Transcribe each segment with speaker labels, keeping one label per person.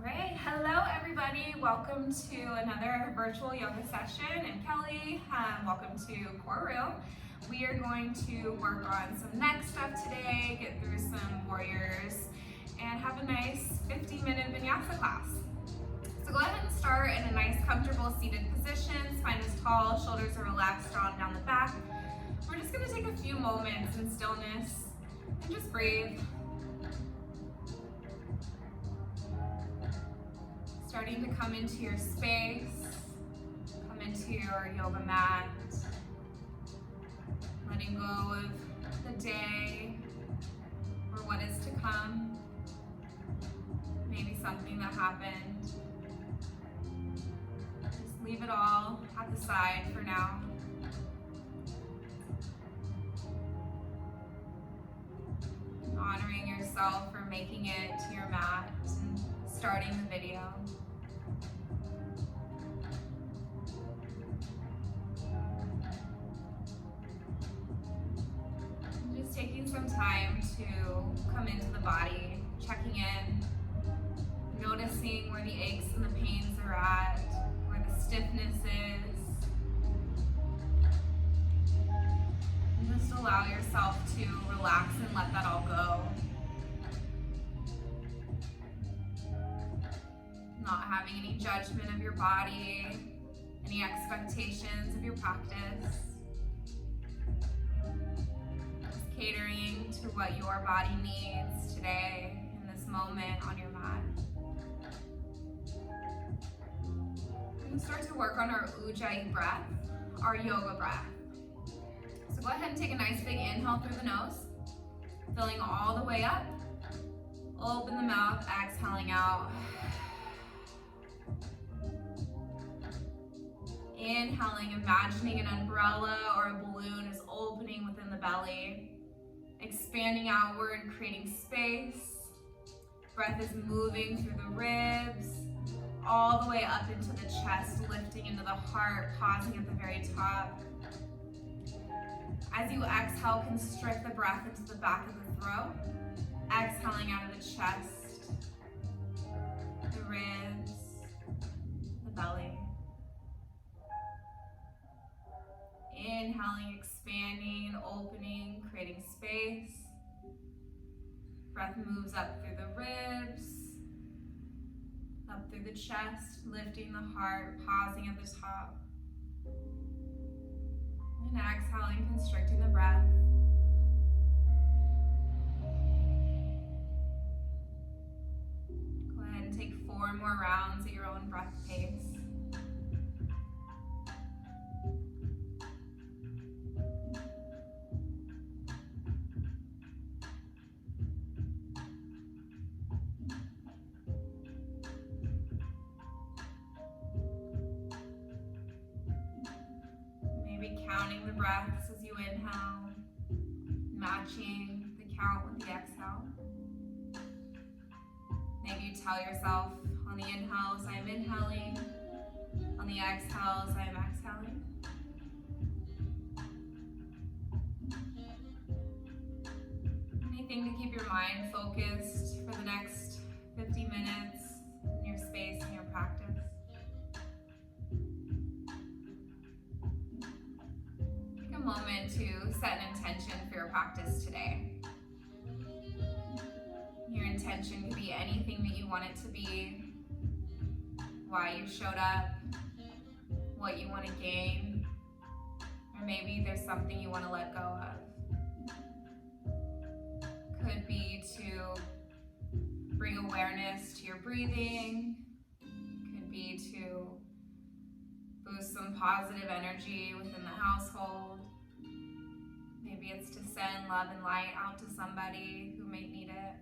Speaker 1: right, hello everybody. Welcome to another virtual yoga session. And Kelly, welcome to Core Room. We are going to work on some neck stuff today, get through some warriors, and have a nice 15-minute vinyasa class. So go ahead and start in a nice comfortable seated position. Spine is tall, shoulders are relaxed, drawn down the back. We're just gonna take a few moments in stillness and just breathe. Starting to come into your space, come into your yoga mat, letting go of the day or what is to come, maybe something that happened. Just leave it all at the side for now. Honoring yourself for making it to your mat and starting the video. Just taking some time to come into the body, checking in, noticing where the aches and the pains are at, where the stiffness is. And just allow yourself to relax and let that all go. Not having any judgment of your body, any expectations of your practice. Just catering to what your body needs today in this moment on your mat. We're going to start to work on our Ujjayi breath, our yoga breath. So go ahead and take a nice big inhale through the nose, filling all the way up. Open the mouth, exhaling out. Inhaling, imagining an umbrella or a balloon is opening within the belly. Expanding outward, creating space. Breath is moving through the ribs, all the way up into the chest, lifting into the heart, pausing at the very top. As you exhale, constrict the breath into the back of the throat. Exhaling out of the chest, the ribs, the belly. Inhaling, expanding, opening, creating space. Breath moves up through the ribs, up through the chest, lifting the heart, pausing at the top. And exhaling, constricting the breath. Go ahead and take 4 more rounds at your own breath pace. Counting the breaths as you inhale, matching the count with the exhale. Maybe you tell yourself on the inhales, I am inhaling. On the exhales, I am exhaling. Anything to keep your mind focused for the next 50 minutes in your space and your practice. Moment to set an intention for your practice today. Your intention could be anything that you want it to be, why you showed up, what you want to gain, or maybe there's something you want to let go of. Could be to bring awareness to your breathing, could be to boost some positive energy within the household. Maybe it's to send love and light out to somebody who may need it.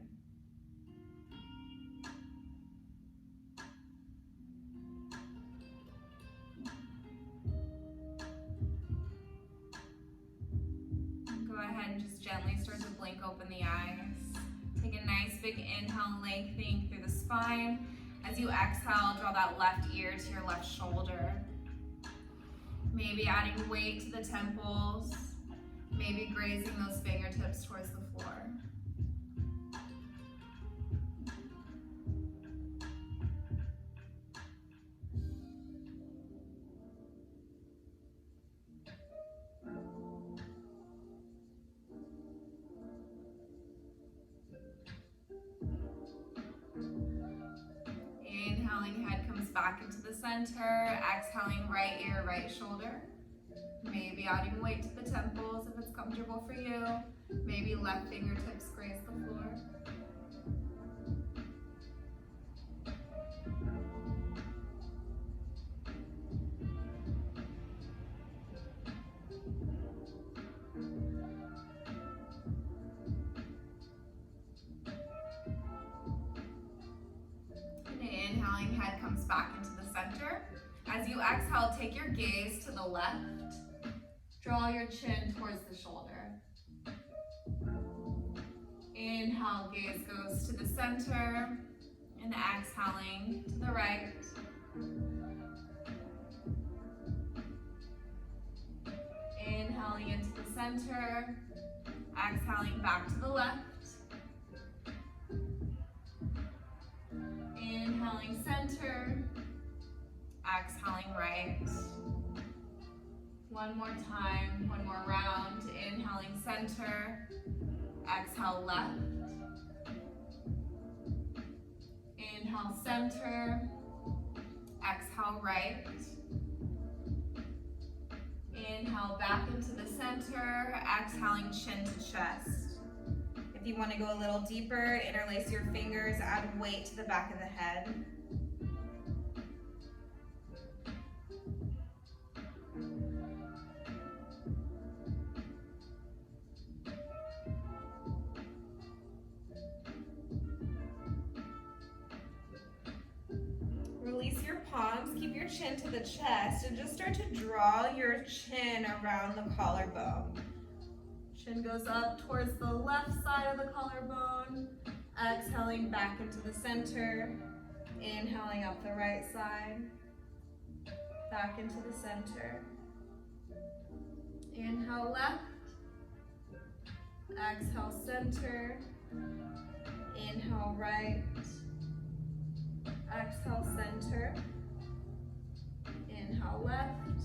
Speaker 1: Go ahead and just gently start to blink open the eyes. Take a nice big inhale, lengthening through the spine. As you exhale, draw that left ear to your left shoulder. Maybe adding weight to the temples. Maybe grazing those fingertips towards the floor. Inhaling, head comes back into the center. Exhaling, right ear, right shoulder. Maybe adding weight to the temples if it's comfortable for you. Maybe left fingertips graze the floor. Inhaling, head comes back into the center. As you exhale, take your gaze to the left. Draw your chin towards the shoulder. Inhale, gaze goes to the center. And exhaling to the right. Inhaling into the center. Exhaling back to the left. Inhaling center, exhaling right. One more time, one more round. Inhaling center, exhale left. Inhale center, exhale right. Inhale back into the center, exhaling chin to chest. If you want to go a little deeper, interlace your fingers, add weight to the back of the head. Release your palms, keep your chin to the chest, and just start to draw your chin around the collarbone. Chin goes up towards the left side of the collarbone. Exhaling back into the center. Inhaling up the right side. Back into the center. Inhale left. Exhale center. Inhale right. Exhale center. Inhale left.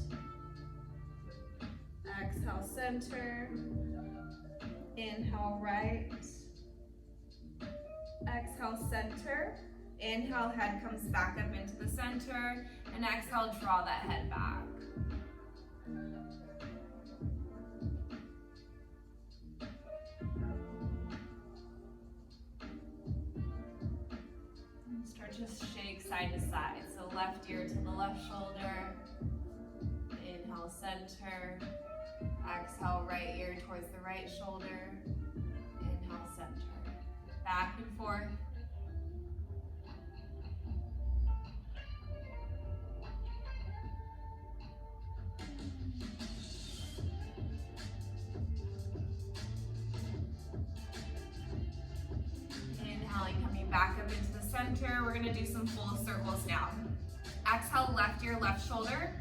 Speaker 1: Exhale center. Inhale right. Exhale center. Inhale, head comes back up into the center. And exhale, draw that head back. And start to shake side to side. So left ear to the left shoulder. Inhale center. Exhale, right ear towards the right shoulder. Inhale, center. Back and forth. Inhaling, coming back up into the center. We're gonna do some full circles now. Exhale, left ear, left shoulder.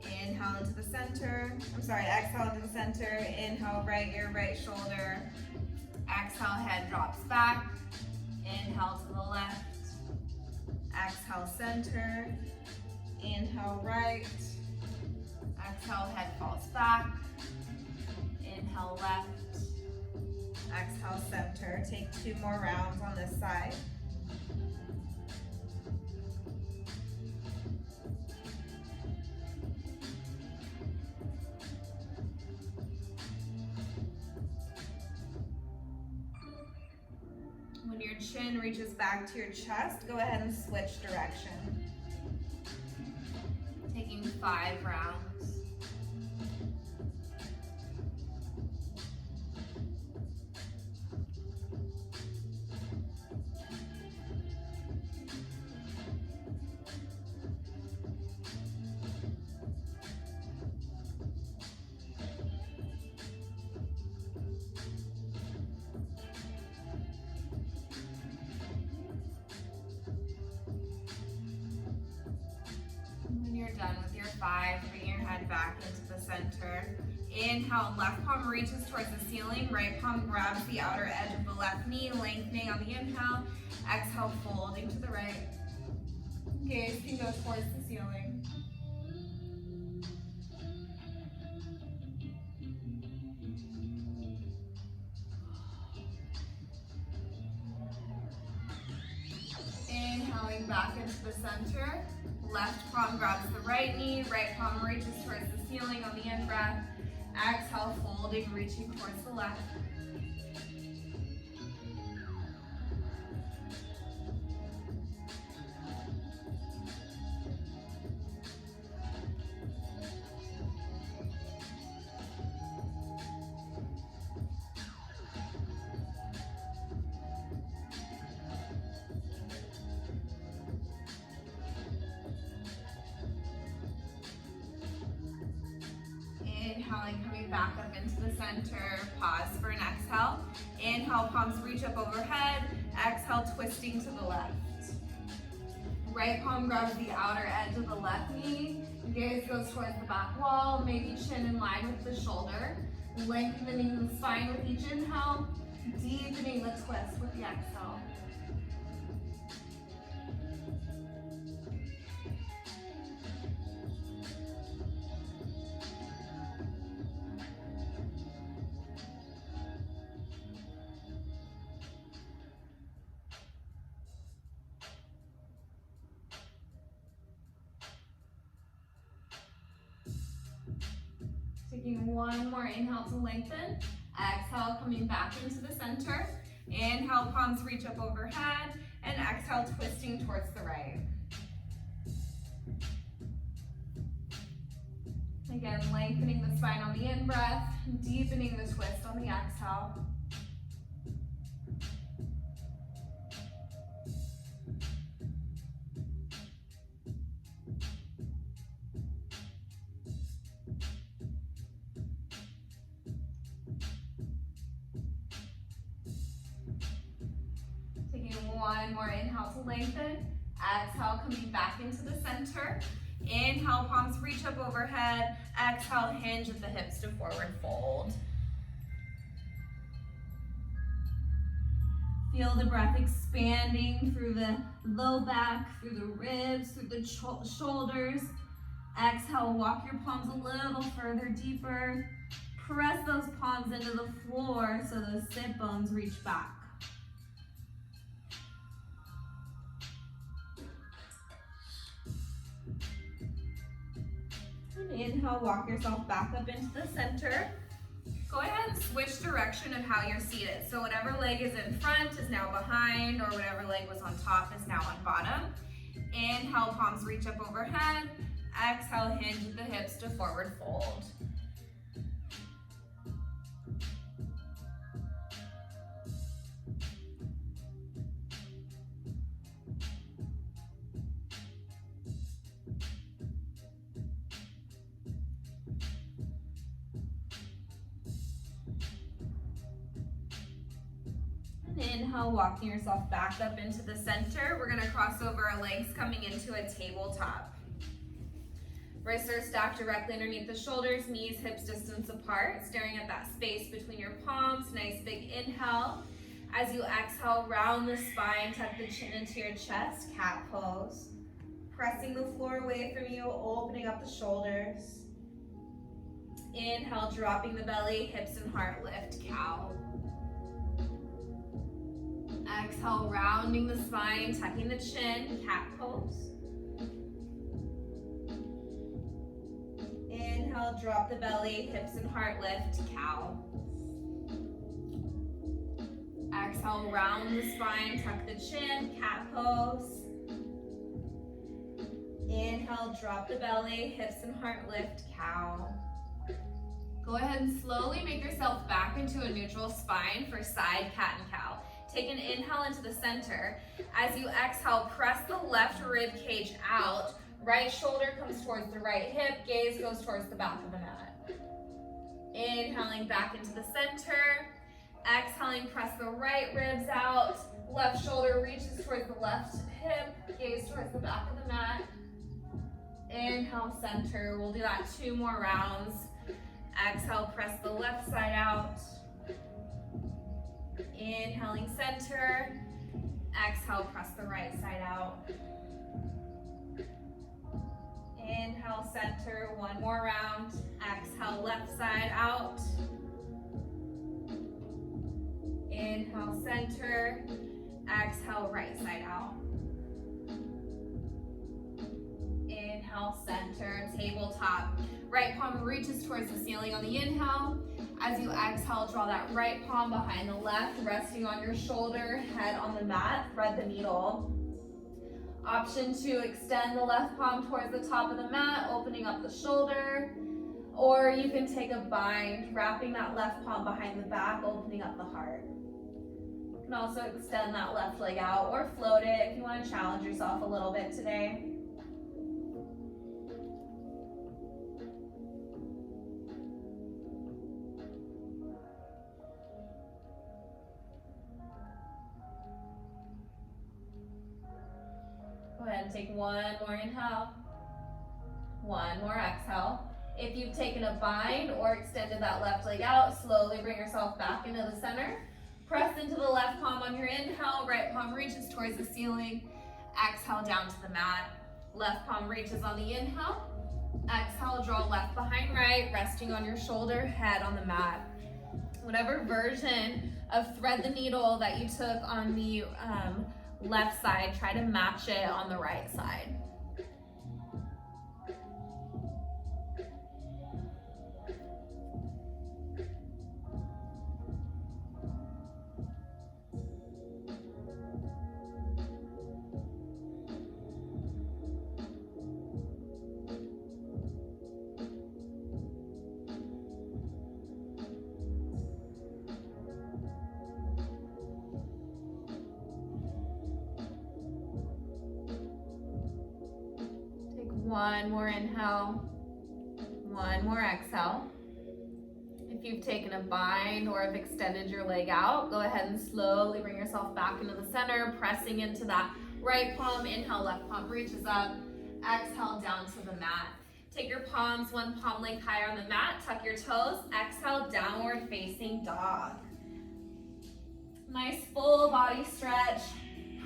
Speaker 1: Inhale into the center. Exhale into the center. Inhale, right ear, right shoulder. Exhale, head drops back. Inhale to the left. Exhale, center. Inhale, right. Exhale, head falls back. Inhale, left. Exhale, center. Take 2 more rounds on this side. When your chin reaches back to your chest, go ahead and switch direction. Taking 5 rounds. Done with your 5, bring your head back into the center. Inhale, left palm reaches towards the ceiling, right palm grabs the outer edge of the left knee, lengthening on the inhale. Exhale, folding to the right. Gaze can go towards the ceiling. Inhale. Inhaling back into the center. Left palm grabs the right knee, right palm reaches towards the ceiling on the in-breath. Exhale, folding, reaching towards the left. Inhaling, coming back up into the center. Pause for an exhale. Inhale, palms reach up overhead. Exhale, twisting to the left. Right palm grabs the outer edge of the left knee. Gaze goes towards the back wall, maybe chin in line with the shoulder. Lengthening the spine with each inhale. Deepening the twist with the exhale. Taking one more inhale to lengthen. Exhale, coming back into the center. Inhale, palms reach up overhead. And exhale, twisting towards the right. Again, lengthening the spine on the in-breath, deepening the twist on the exhale. One more inhale to lengthen. Exhale, coming back into the center. Inhale, palms reach up overhead. Exhale, hinge at the hips to forward fold. Feel the breath expanding through the low back, through the ribs, through the shoulders. Exhale, walk your palms a little further deeper. Press those palms into the floor so those sit bones reach back. Inhale, walk yourself back up into the center. Go ahead and switch direction of how you're seated. So whatever leg is in front is now behind, or whatever leg was on top is now on bottom. Inhale, palms reach up overhead. Exhale, hinge at the hips to forward fold. Inhale, walking yourself back up into the center. We're gonna cross over our legs coming into a tabletop. Wrists are stacked directly underneath the shoulders, knees, hips distance apart, staring at that space between your palms. Nice big inhale. As you exhale, round the spine, tuck the chin into your chest, cat pose. Pressing the floor away from you, opening up the shoulders. Inhale, dropping the belly, hips and heart lift, cow. Exhale, rounding the spine, tucking the chin, cat pose. Inhale, drop the belly, hips and heart lift, cow. Exhale, round the spine, tuck the chin, cat pose. Inhale, drop the belly, hips and heart lift, cow. Go ahead and slowly make yourself back into a neutral spine for side cat and cow. Take an inhale into the center. As you exhale, press the left rib cage out. Right shoulder comes towards the right hip. Gaze goes towards the back of the mat. Inhaling back into the center. Exhaling, press the right ribs out. Left shoulder reaches towards the left hip. Gaze towards the back of the mat. Inhale, center. We'll do that 2 more rounds. Exhale, press the left side out. Inhaling, center. Exhale, press the right side out. Inhale, center. 1 more round. Exhale, left side out. Inhale, center. Exhale, right side out. inhale, center, tabletop. Right palm reaches towards the ceiling on the inhale. As you exhale, draw that right palm behind the left, resting on your shoulder, head on the mat, thread the needle. Option 2, extend the left palm towards the top of the mat, opening up the shoulder. Or you can take a bind, wrapping that left palm behind the back, opening up the heart. You can also extend that left leg out or float it if you want to challenge yourself a little bit today. Go ahead and take one more inhale, one more exhale. If you've taken a bind or extended that left leg out, slowly bring yourself back into the center. Press into the left palm on your inhale, right palm reaches towards the ceiling. Exhale down to the mat. Left palm reaches on the inhale. Exhale, draw left behind right, resting on your shoulder, head on the mat. Whatever version of thread the needle that you took on the left side, try to match it on the right side. One more inhale, one more exhale. If you've taken a bind or have extended your leg out, go ahead and slowly bring yourself back into the center, pressing into that right palm. Inhale, left palm reaches up. Exhale, down to the mat. Take your palms, one palm length higher on the mat. Tuck your toes. Exhale, downward facing dog. Nice full body stretch.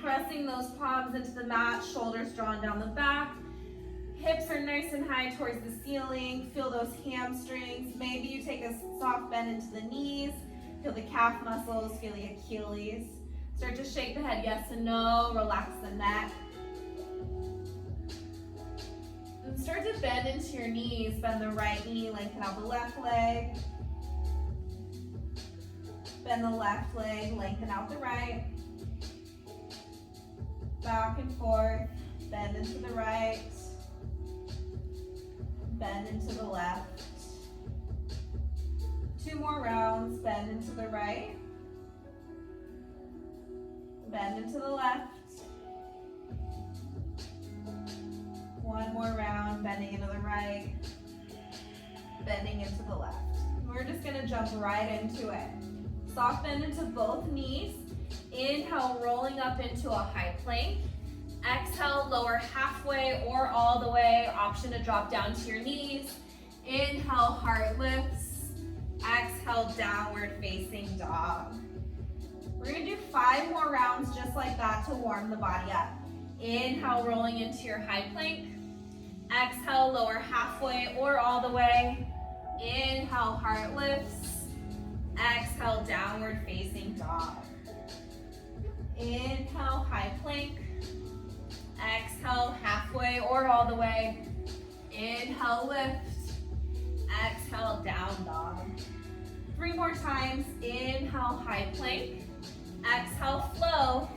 Speaker 1: Pressing those palms into the mat, shoulders drawn down the back. Hips are nice and high towards the ceiling. Feel those hamstrings. Maybe you take a soft bend into the knees. Feel the calf muscles, feel the Achilles. Start to shake the head yes and no. Relax the neck. And start to bend into your knees. Bend the right knee, lengthen out the left leg. Bend the left leg, lengthen out the right. Back and forth. Bend into the right. Bend into the left. 2 more rounds. Bend into the right. Bend into the left. 1 more round. Bending into the right. Bending into the left. We're just going to jump right into it. Soft bend into both knees. Inhale, rolling up into a high plank. Exhale, lower halfway or all the way. Option to drop down to your knees. Inhale, heart lifts. Exhale, downward facing dog. We're gonna do 5 more rounds just like that to warm the body up. Inhale, rolling into your high plank. Exhale, lower halfway or all the way. Inhale, heart lifts. Exhale, downward facing dog. Inhale, high plank. Exhale, halfway or all the way. Inhale, lift. Exhale, down dog. 3 more times. Inhale, high plank. Exhale, flow.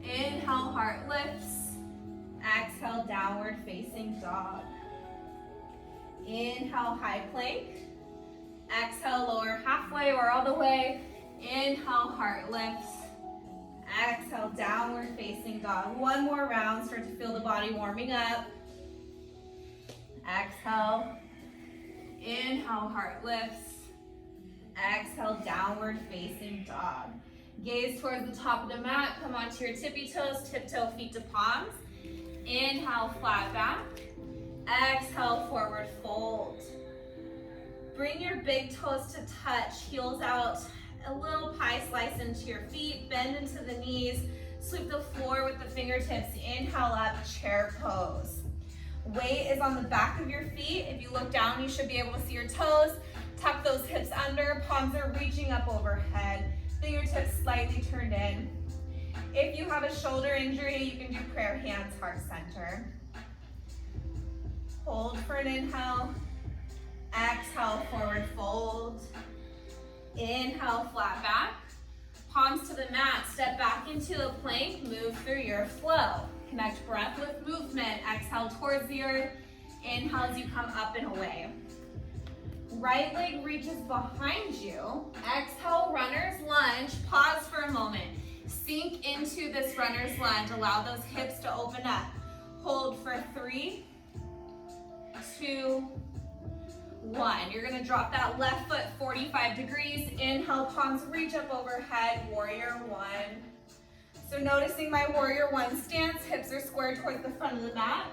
Speaker 1: Inhale, heart lifts. Exhale, downward facing dog. Inhale, high plank. Exhale, lower halfway or all the way. Inhale, heart lifts. Exhale, downward facing dog. 1 more round. Start to feel the body warming up. Exhale. Inhale, heart lifts. Exhale, downward facing dog. Gaze towards the top of the mat. Come onto your tippy toes. Tiptoe feet to palms. Inhale, flat back. Exhale, forward fold. Bring your big toes to touch. Heels out. A little pie slice into your feet, bend into the knees, sweep the floor with the fingertips, inhale up, chair pose. Weight is on the back of your feet. If you look down, you should be able to see your toes. Tuck those hips under, palms are reaching up overhead, fingertips slightly turned in. If you have a shoulder injury, you can do prayer hands, heart center. Hold for an inhale. Exhale, forward fold. Inhale, flat back. Palms to the mat, step back into a plank, move through your flow. Connect breath with movement. Exhale towards the earth. Inhale as you come up and away. Right leg reaches behind you. Exhale, runner's lunge. Pause for a moment. Sink into this runner's lunge. Allow those hips to open up. Hold for 3, 2, 1. You're gonna drop that left foot 45 degrees. Inhale, palms reach up overhead, warrior 1. So noticing my warrior 1 stance, hips are squared towards the front of the mat.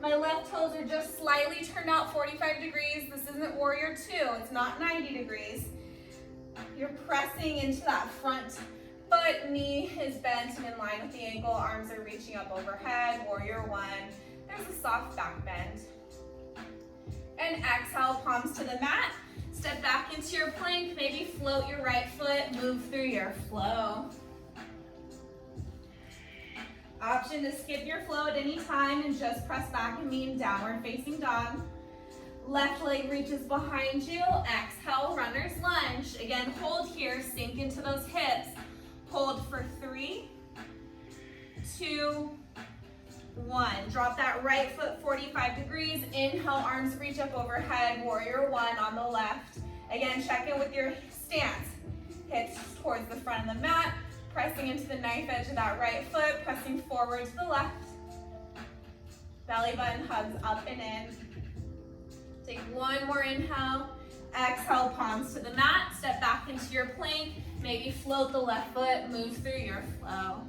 Speaker 1: My left toes are just slightly turned out 45 degrees. This isn't warrior 2, it's not 90 degrees. You're pressing into that front foot, knee is bent and in line with the ankle, arms are reaching up overhead, warrior 1. There's a soft back bend. And exhale, palms to the mat. Step back into your plank, maybe float your right foot, move through your flow. Option to skip your flow at any time and just press back and meet in downward facing dog. Left leg reaches behind you. Exhale, runner's lunge. Again, hold here, sink into those hips. Hold for 3, 2, 1. Drop that right foot 45 degrees. Inhale, arms reach up overhead. Warrior 1 on the left. Again, check in with your stance. Hips towards the front of the mat. Pressing into the knife edge of that right foot. Pressing forward to the left. Belly button hugs up and in. Take one more inhale. Exhale, palms to the mat. Step back into your plank. Maybe float the left foot. Move through your flow.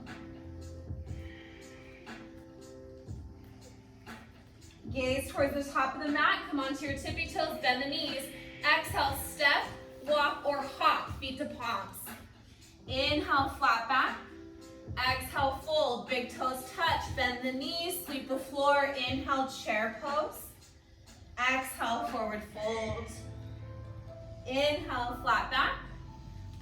Speaker 1: Gaze towards the top of the mat. Come onto your tippy toes, bend the knees. Exhale, step, walk, or hop, feet to palms. Inhale, flat back. Exhale, fold, big toes touch, bend the knees, sweep the floor. Inhale, chair pose. Exhale, forward fold. Inhale, flat back.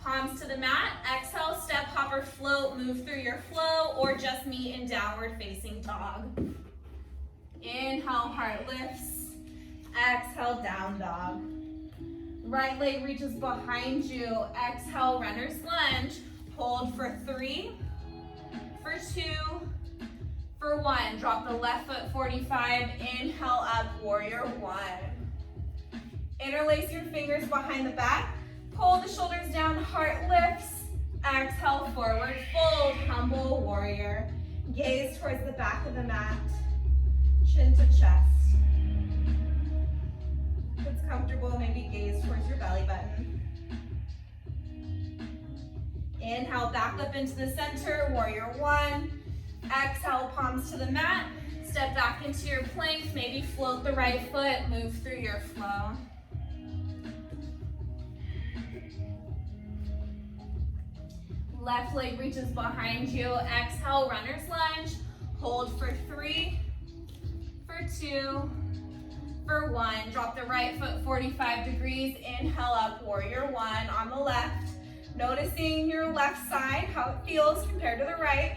Speaker 1: Palms to the mat. Exhale, step, hop, or float, move through your flow, or just meet in downward facing dog. Inhale, heart lifts. Exhale, down dog. Right leg reaches behind you. Exhale, runner's lunge. Hold for 3, for 2, for 1. Drop the left foot 45. Inhale up, warrior 1. Interlace your fingers behind the back. Pull the shoulders down, heart lifts. Exhale, forward fold, humble warrior. Gaze towards the back of the mat. Chin to chest. If it's comfortable, maybe gaze towards your belly button. Inhale, back up into the center, warrior 1. Exhale, palms to the mat. Step back into your plank, maybe float the right foot, move through your flow. Left leg reaches behind you. Exhale, runner's lunge. Hold for 3, for 2, for 1. Drop the right foot 45 degrees. Inhale up, warrior 1 on the left. Noticing your left side, how it feels compared to the right.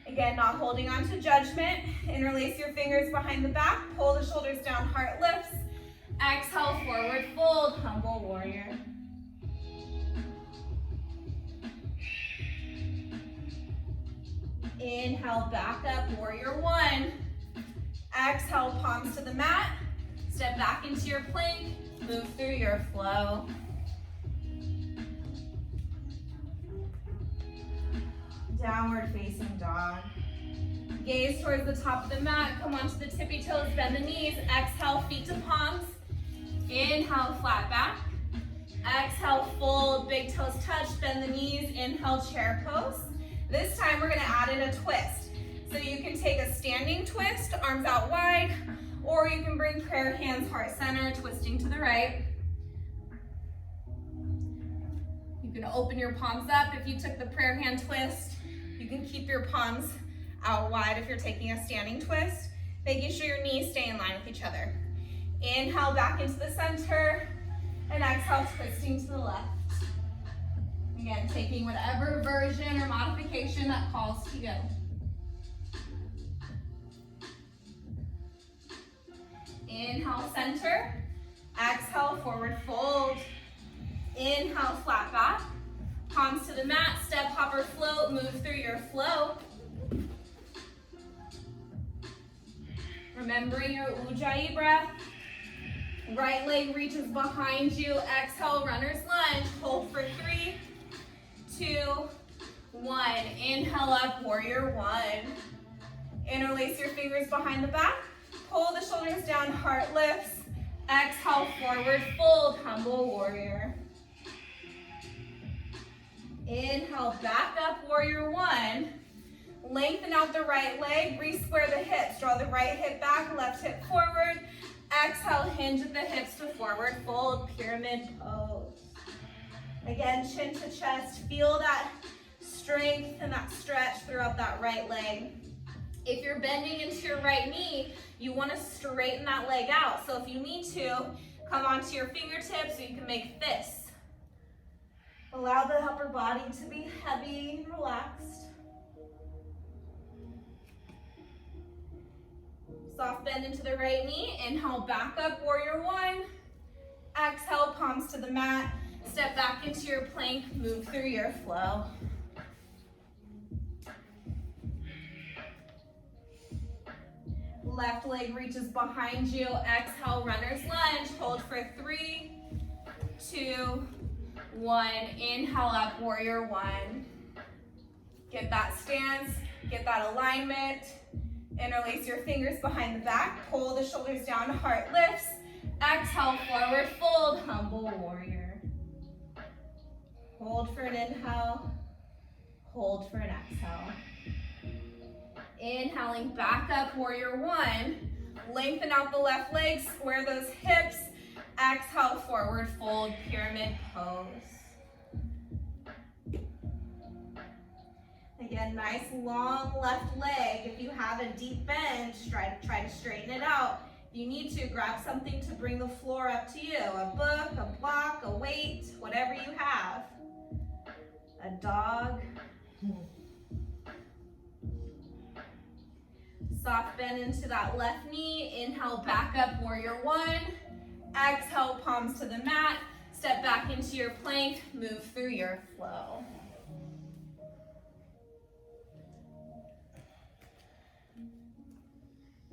Speaker 1: Again, not holding on to judgment. Interlace your fingers behind the back. Pull the shoulders down, heart lifts. Exhale, forward fold, humble warrior. Inhale, back up, warrior 1. Exhale, palms to the mat. Step back into your plank. Move through your flow. Downward facing dog. Gaze towards the top of the mat. Come onto the tippy toes, bend the knees. Exhale, feet to palms. Inhale, flat back. Exhale, fold, big toes touch, bend the knees. Inhale, chair pose. This time we're gonna add in a twist. So you can take a standing twist, arms out wide, or you can bring prayer hands, heart center, twisting to the right. You can open your palms up if you took the prayer hand twist. You can keep your palms out wide if you're taking a standing twist, making sure your knees stay in line with each other. Inhale back into the center, and exhale, twisting to the left. Again, taking whatever version or modification that calls to you. Inhale, center. Exhale, forward fold. Inhale, flat back. Palms to the mat, step, hopper, float. Move through your flow. Remembering your Ujjayi breath. Right leg reaches behind you. Exhale, runner's lunge. Hold for 3, 2, 1. Inhale up, warrior 1. Interlace your fingers behind the back. Pull the shoulders down, heart lifts. Exhale, forward fold, humble warrior. Inhale, back up, warrior 1. Lengthen out the right leg, re-square the hips. Draw the right hip back, left hip forward. Exhale, hinge at the hips to forward fold, pyramid pose. Again, chin to chest. Feel that strength and that stretch throughout that right leg. If you're bending into your right knee, you want to straighten that leg out. So if you need to, come onto your fingertips so you can make fists. Allow the upper body to be heavy and relaxed. Soft bend into the right knee. Inhale, back up, warrior 1. Exhale, palms to the mat. Step back into your plank, move through your flow. Left leg reaches behind you. Exhale, runner's lunge. Hold for 3, 2, 1. Inhale up, warrior 1. Get that stance, get that alignment. Interlace your fingers behind the back. Pull the shoulders down, heart lifts. Exhale, forward fold, humble warrior. Hold for an inhale. Hold for an exhale. Inhaling back up, warrior 1. Lengthen out the left leg, square those hips. Exhale, forward fold, pyramid pose. Again, nice long left leg. If you have a deep bend, try to straighten it out. If you need to, grab something to bring the floor up to you. A book, a block, a weight, whatever you have. A dog. Soft bend into that left knee. Inhale, back up, warrior 1. Exhale, palms to the mat. Step back into your plank. Move through your flow.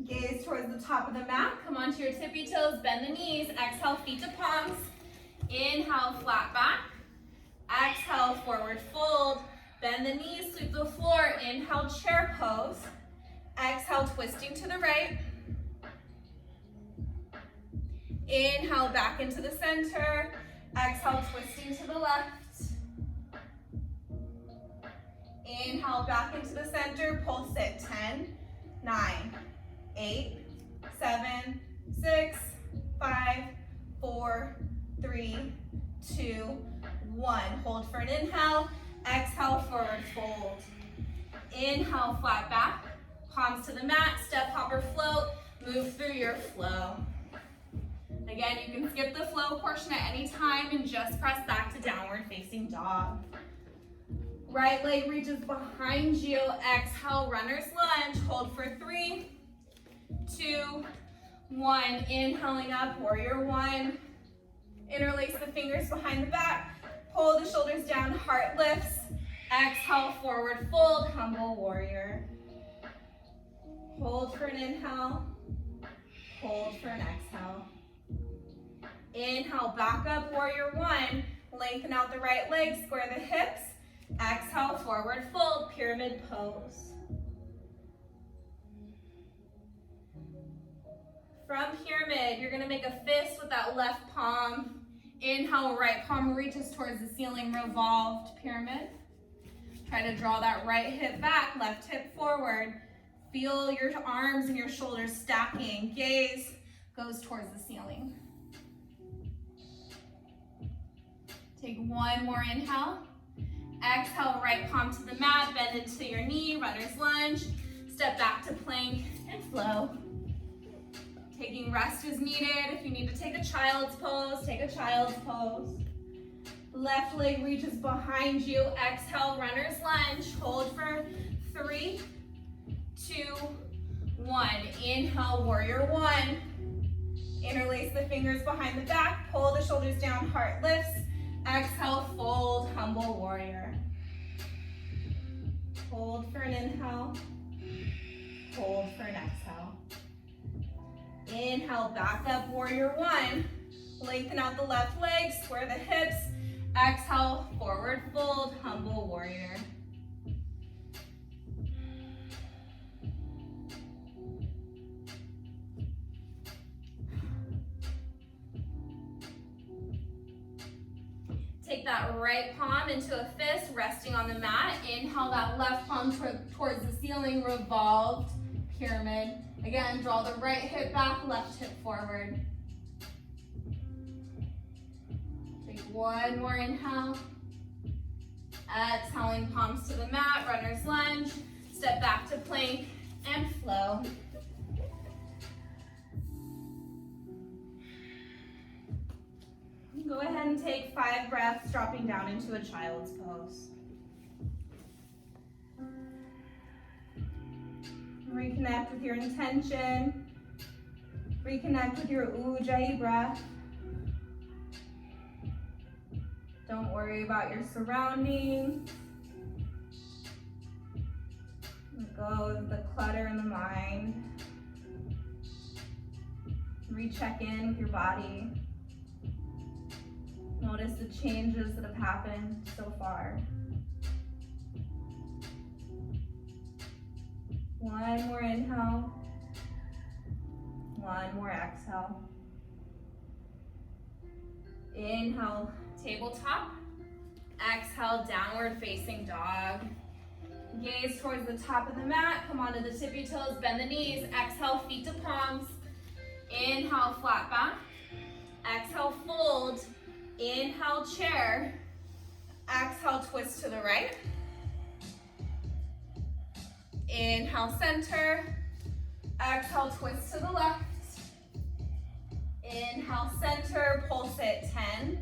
Speaker 1: Gaze towards the top of the mat. Come onto your tippy toes. Bend the knees. Exhale, feet to palms. Inhale, flat back. Exhale, forward fold. Bend the knees, sweep the floor. Inhale, chair pose. Exhale, twisting to the right. Inhale, back into the center. Exhale, twisting to the left. Inhale, back into the center. Pulse it. 10, 9, 8, 7, 6, 5, 4, 3, 2, 1. Hold for an inhale. Exhale, forward fold. Inhale, flat back. Palms to the mat. Step, hopper, float. Move through your flow. Again, you can skip the flow portion at any time and just press back to downward facing dog. Right leg reaches behind you. Exhale, runner's lunge. Hold for 3, 2, 1. Inhaling up, warrior 1. Interlace the fingers behind the back. Pull the shoulders down, heart lifts. Exhale, forward fold, humble warrior. Hold for an inhale. Hold for an exhale. Inhale, back up, warrior 1. Lengthen out the right leg, square the hips. Exhale, forward fold, pyramid pose. From pyramid, you're gonna make a fist with that left palm. Inhale, right palm reaches towards the ceiling, revolved pyramid. Try to draw that right hip back, left hip forward. Feel your arms and your shoulders stacking. Gaze goes towards the ceiling. Take one more inhale. Exhale, right palm to the mat, bend into your knee, runner's lunge. Step back to plank and flow. Taking rest as needed. If you need to take a child's pose, take a child's pose. Left leg reaches behind you. Exhale, runner's lunge. Hold for 3, 2, 1. Inhale, warrior 1. Interlace the fingers behind the back, pull the shoulders down, heart lifts. Exhale, fold, humble warrior. Hold for an inhale, hold for an exhale. Inhale, back up, warrior one. Lengthen out the left leg, square the hips. Exhale, forward fold, humble warrior. Take that right palm into a fist, resting on the mat. Inhale that left palm towards the ceiling, revolved pyramid. Again, draw the right hip back, left hip forward. Take one more inhale. Exhaling, palms to the mat, runner's lunge. Step back to plank and flow. Go ahead and take 5 breaths, dropping down into a child's pose. Reconnect with your intention. Reconnect with your Ujjayi breath. Don't worry about your surroundings. Let go of the clutter in the mind. Recheck in with your body. Notice the changes that have happened so far. One more inhale. One more exhale. Inhale, tabletop. Exhale, downward facing dog. Gaze towards the top of the mat. Come onto the tippy toes, bend the knees. Exhale, feet to palms. Inhale, flat back. Exhale, fold. Inhale, chair. Exhale, twist to the right. Inhale, center. Exhale, twist to the left. Inhale, center. Pulse it. 10,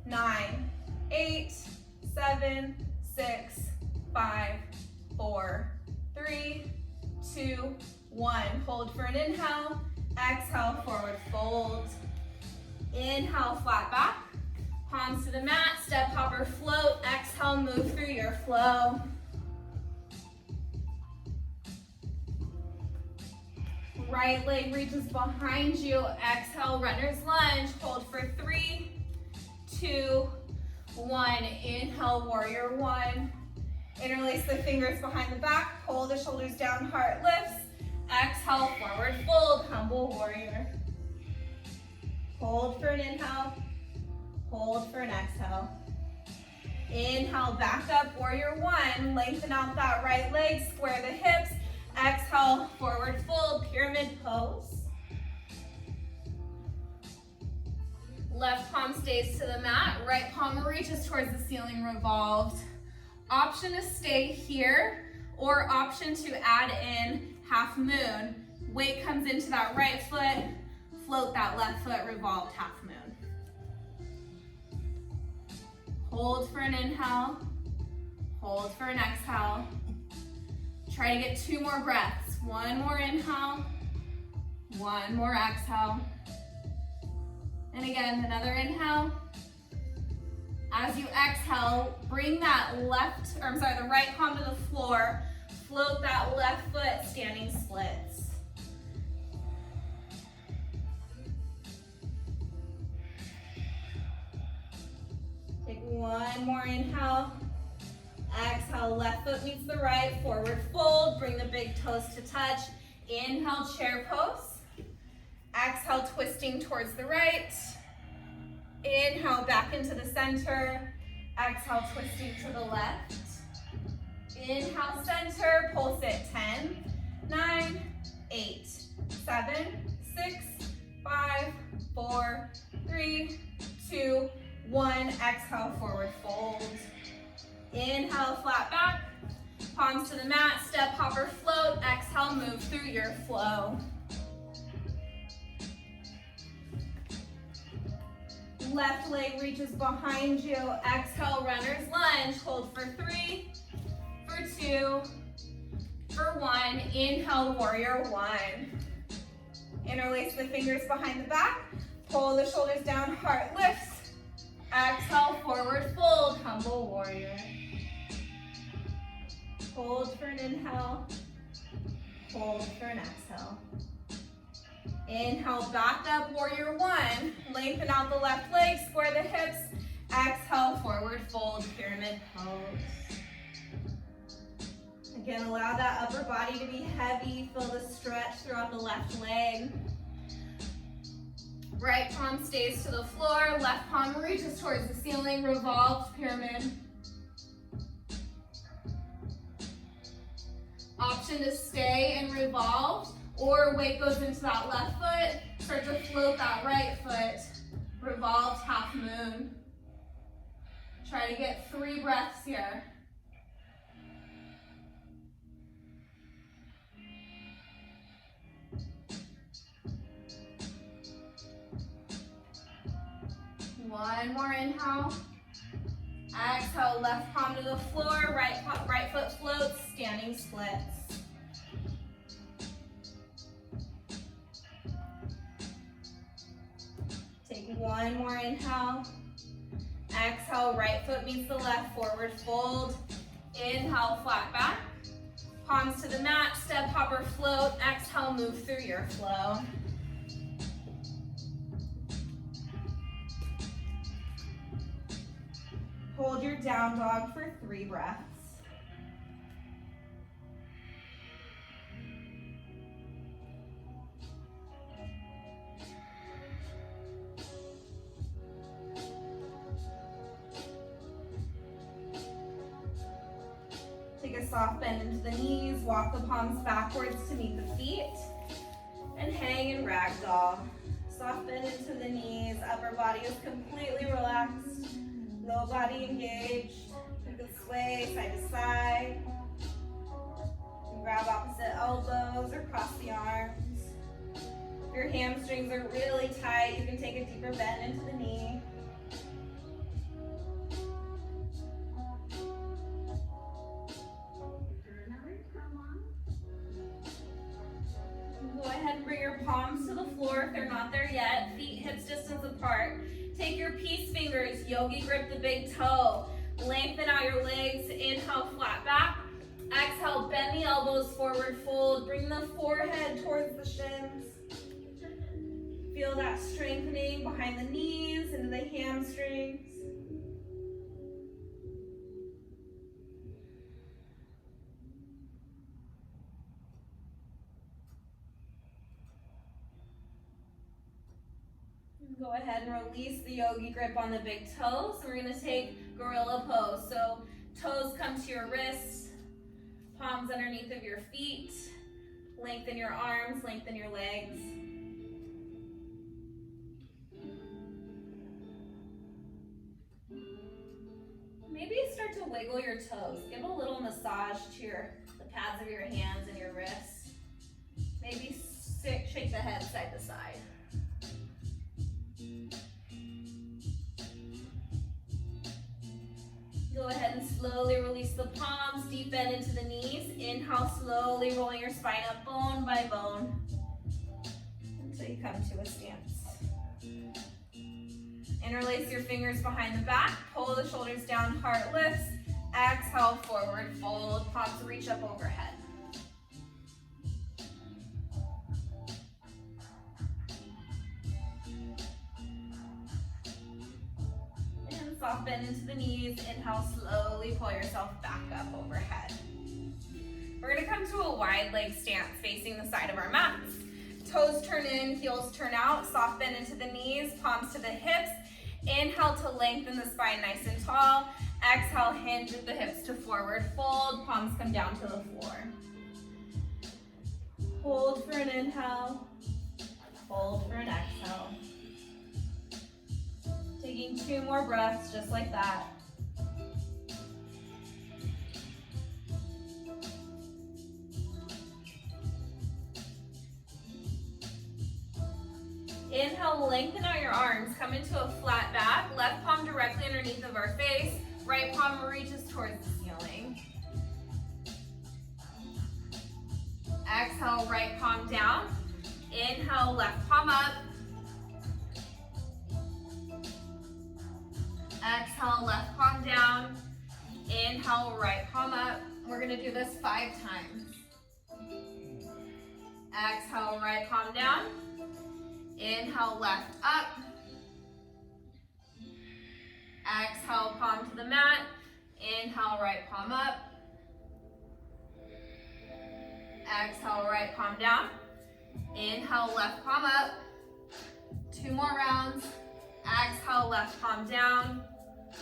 Speaker 1: 9, 8, 7, 6, 5, 4, 3, 2, 1. Hold for an inhale. Exhale, forward fold. Inhale, flat back. Palms to the mat, step, hopper, float. Exhale, move through your flow. Right leg reaches behind you. Exhale, runner's lunge. Hold for 3, 2, 1. Inhale, warrior one. Interlace the fingers behind the back. Pull the shoulders down, heart lifts. Exhale, forward fold, humble warrior. Hold for an inhale. Hold for an exhale. Inhale, back up, warrior one. Lengthen out that right leg, square the hips. Exhale, forward fold, pyramid pose. Left palm stays to the mat, right palm reaches towards the ceiling, revolved. Option to stay here, or option to add in half moon. Weight comes into that right foot, float that left foot, revolved half moon. Hold for an inhale, hold for an exhale. Try to get 2 more breaths. 1 more inhale, 1 more exhale. And again, another inhale. As you exhale, bring that the right palm to the floor. Float that left foot, standing splits. Take 1 more inhale. Exhale, left foot meets the right, forward fold. Bring the big toes to touch. Inhale, chair pose. Exhale, twisting towards the right. Inhale, back into the center. Exhale, twisting to the left. Inhale, center, pulse it. 10, 9, 8, 7, 6, 5, 4, 3, 2, 1. Exhale, forward fold. Inhale, flat back. Palms to the mat, step, hopper, float. Exhale, move through your flow. Left leg reaches behind you. Exhale, runner's lunge. Hold for 3, for 2, for 1. Inhale, warrior one. Interlace the fingers behind the back. Pull the shoulders down, heart lifts. Exhale, forward fold, humble warrior. Hold for an inhale. Hold for an exhale. Inhale, back up, warrior one. Lengthen out the left leg, square the hips. Exhale, forward fold, pyramid pose. Again, allow that upper body to be heavy. Feel the stretch throughout the left leg. Right palm stays to the floor. Left palm reaches towards the ceiling. Revolved pyramid. Option to stay and revolve, or weight goes into that left foot. Start to float that right foot. Revolved half moon. Try to get 3 breaths here. One more inhale. Exhale, left palm to the floor, right foot floats, standing splits. Take one more inhale. Exhale, right foot meets the left, forward fold. Inhale, flat back. Palms to the mat, step, hopper, float. Exhale, move through your flow. Hold your down dog for 3 breaths. Take a soft bend into the knees, walk the palms backwards to meet the feet, and hang in ragdoll. Soft bend into the knees, upper body is completely relaxed. Low body engaged. You can sway side to side. You can grab opposite elbows or cross the arms. If your hamstrings are really tight, you can take a deeper bend into the knee. Go ahead and bring your palms to the floor if they're not there yet. Feet hips distance apart. Take your peace fingers, yogi grip the big toe. Lengthen out your legs, inhale, flat back. Exhale, bend the elbows, forward fold. Bring the forehead towards the shins. Feel that strengthening behind the knees, into the hamstrings. Go ahead and release the yogi grip on the big toes. So we're gonna take gorilla pose. So toes come to your wrists, palms underneath of your feet. Lengthen your arms, lengthen your legs. Maybe start to wiggle your toes. Give a little massage to the pads of your hands and your wrists. Maybe shake the head side to side. Go ahead and slowly release the palms, deep bend into the knees. Inhale, slowly rolling your spine up bone by bone until you come to a stance. Interlace your fingers behind the back, pull the shoulders down, heart lifts. Exhale, forward fold, palms reach up overhead. Soft bend into the knees. Inhale, slowly pull yourself back up overhead. We're gonna come to a wide leg stance facing the side of our mats. Toes turn in, heels turn out. Soft bend into the knees, palms to the hips. Inhale to lengthen the spine nice and tall. Exhale, hinge with the hips to forward fold. Palms come down to the floor. Hold for an inhale. Hold for an exhale. Taking 2 more breaths, just like that. Inhale, lengthen out your arms. Come into a flat back. Left palm directly underneath of our face. Right palm reaches towards the ceiling. Exhale, right palm down. Inhale, left palm up. Exhale, left palm down. Inhale, right palm up. We're gonna do this 5 times. Exhale, right palm down. Inhale, left up. Exhale, palm to the mat. Inhale, right palm up. Exhale, right palm down. Inhale, left palm up. 2 more rounds. Exhale, left palm down.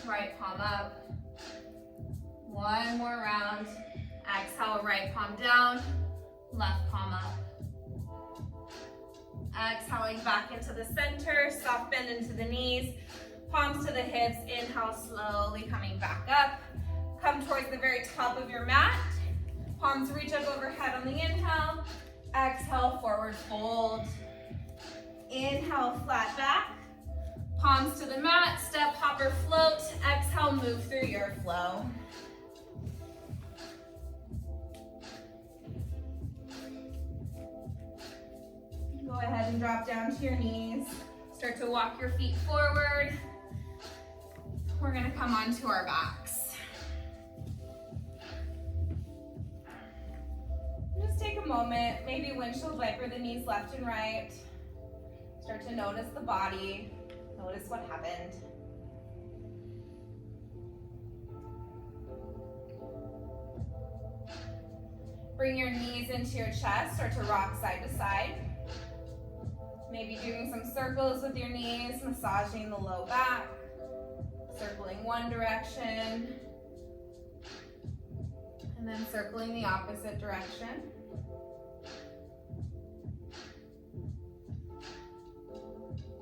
Speaker 1: Right palm up. 1 more round. Exhale, right palm down. Left palm up. Exhaling back into the center. Soft bend into the knees. Palms to the hips. Inhale, slowly coming back up. Come towards the very top of your mat. Palms reach up overhead on the inhale. Exhale, forward fold. Inhale, flat back. Palms to the mat, step, hopper, float. Exhale, move through your flow. Go ahead and drop down to your knees. Start to walk your feet forward. We're gonna come onto our backs. Just take a moment, maybe windshield wiper the knees left and right. Start to notice the body, notice what happened. Bring your knees into your chest, start to rock side to side. Maybe doing some circles with your knees, massaging the low back, circling one direction, and then circling the opposite direction.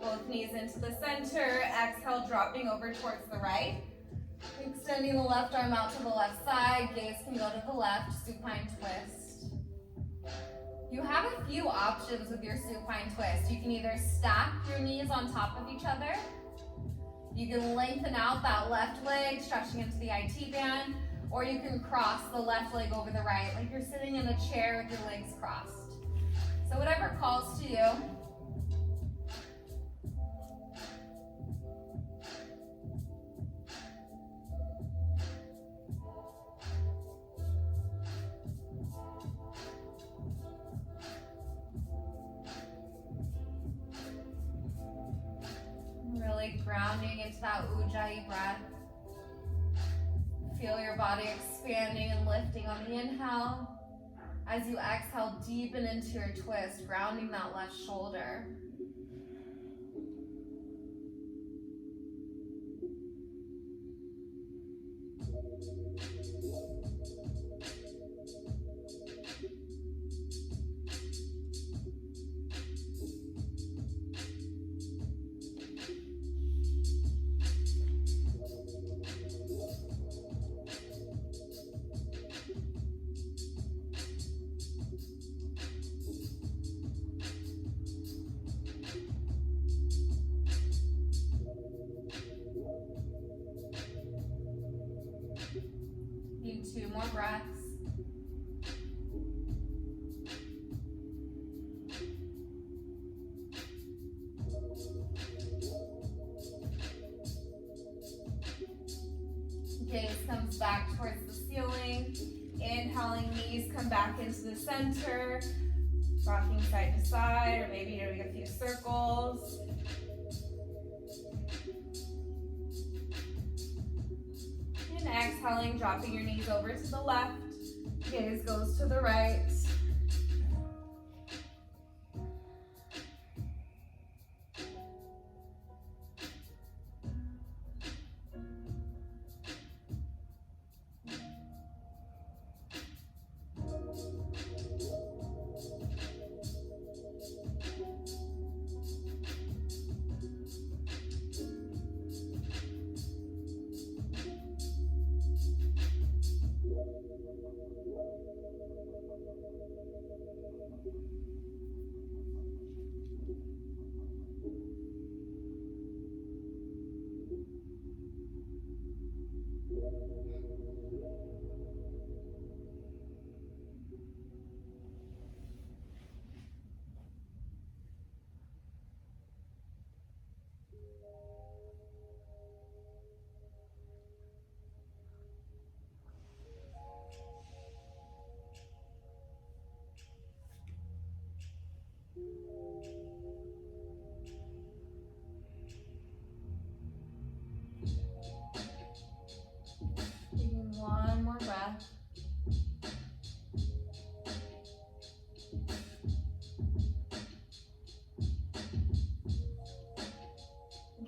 Speaker 1: Both knees into the center, exhale, dropping over towards the right. Extending the left arm out to the left side, gaze can go to the left, supine twist. You have a few options with your supine twist. You can either stack your knees on top of each other. You can lengthen out that left leg, stretching into the IT band, or you can cross the left leg over the right, like you're sitting in a chair with your legs crossed. So whatever calls to you. Really grounding into that Ujjayi breath. Feel your body expanding and lifting on the inhale. As you exhale, deepen into your twist, grounding that left shoulder. Need 2 more breaths. Gaze comes back towards the ceiling. Inhaling, knees come back into the center. Rocking side to side, or maybe doing a few circles. And exhaling, dropping your knees over to the left. Gaze goes to the right.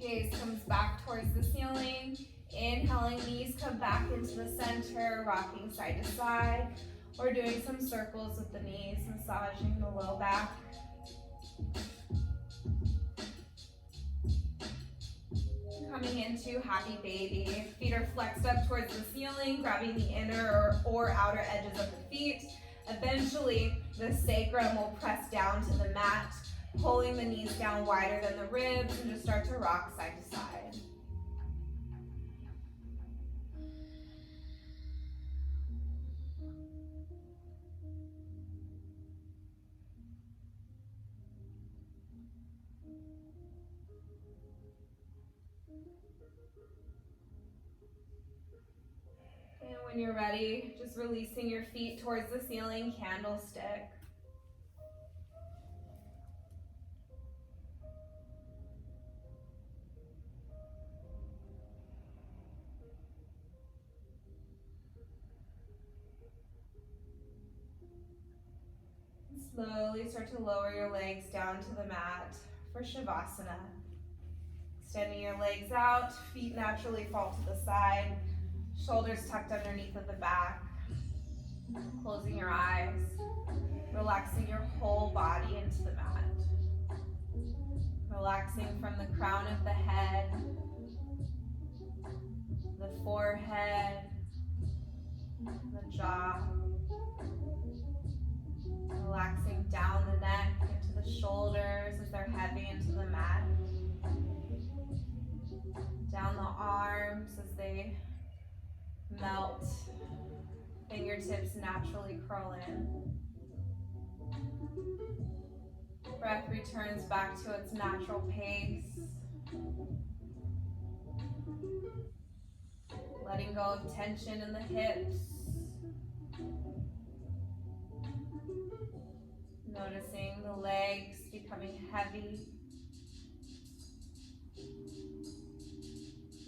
Speaker 1: gaze comes back towards the ceiling. Inhaling, knees come back into the center, rocking side to side, or doing some circles with the knees, massaging the low back. Coming into happy baby. Feet are flexed up towards the ceiling, grabbing the inner or outer edges of the feet. Eventually, the sacrum will press down to the mat, pulling the knees down wider than the ribs, and just start to rock side to side. And when you're ready, just releasing your feet towards the ceiling, candlestick. Slowly start to lower your legs down to the mat for Shavasana. Extending your legs out, feet naturally fall to the side, shoulders tucked underneath of the back. Closing your eyes, relaxing your whole body into the mat. Relaxing from the crown of the head, the forehead, the jaw. Relaxing down the neck into the shoulders as they're heavy into the mat. Down the arms as they melt. Fingertips naturally curl in. Breath returns back to its natural pace. Letting go of tension in the hips. Noticing the legs becoming heavy.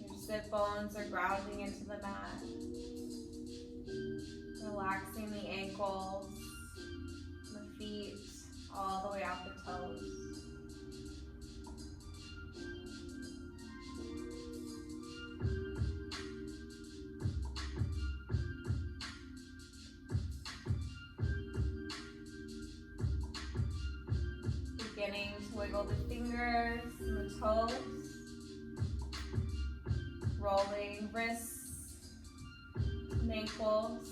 Speaker 1: Your sit bones are grounding into the mat. Relaxing the ankles, the feet, all the way out the toes. Beginning to wiggle the fingers and the toes. Rolling wrists and ankles.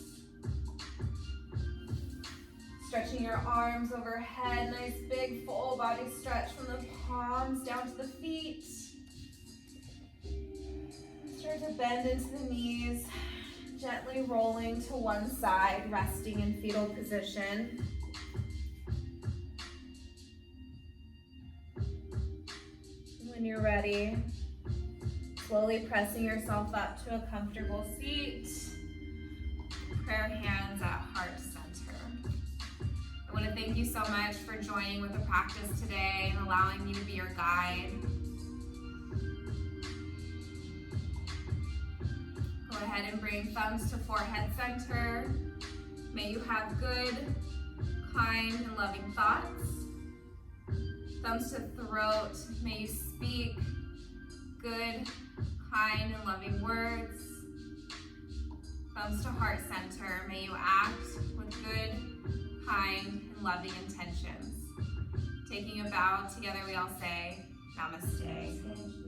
Speaker 1: Stretching your arms overhead, nice big full body stretch from the palms down to the feet. Start to bend into the knees, gently rolling to one side, resting in fetal position. When you're ready, slowly pressing yourself up to a comfortable seat. Prayer hands at heart center. I want to thank you so much for joining with the practice today and allowing me to be your guide. Go ahead and bring thumbs to forehead center. May you have good, kind, and loving thoughts. Thumbs to throat. May you speak good, kind, and loving words. Thumbs to heart center. May you act with good, kind, and loving intentions. Taking a bow, together we all say, Namaste.